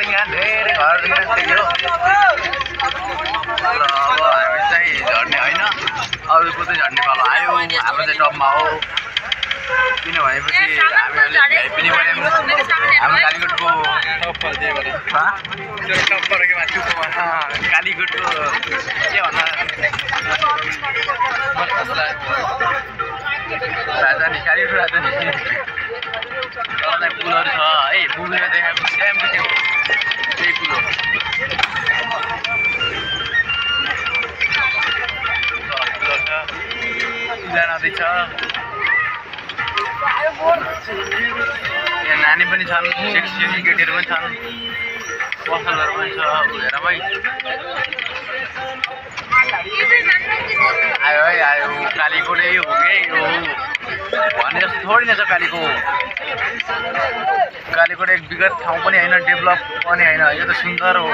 पनि यहाँ धेरै घर देखियो। र अब हामी चाहिँ झर्ने होइन, अरूको चाहिँ झर्ने पालो आयो। हाम्रो चाहिँ टपमा हो, किनभनेपछि हामी अहिले भ्याइ पनि बन्यौँ। हाम्रो कालीकोटको टप्पर चाहिँ त्यो टप्पर के माथि कालीकोटको के भन्नु राजधानी, कालीकोट राजधानी। पुलहरू छ है, मुभीमा देखाएको सेम टु सेम त्यही पुल हो। नदी छ, यहाँ नानी पनि छन्, सेक्सी केटीहरू पनि छन्, पसलहरू पनि छ। हेर भाइ आयो है, आयो कालीकोटै हो कि यो भने जस्तो थोरै न छ। कालीकोट एक विगत ठाउँ पनि होइन, डेभलप पनि होइन, यो त सुन्दर हो।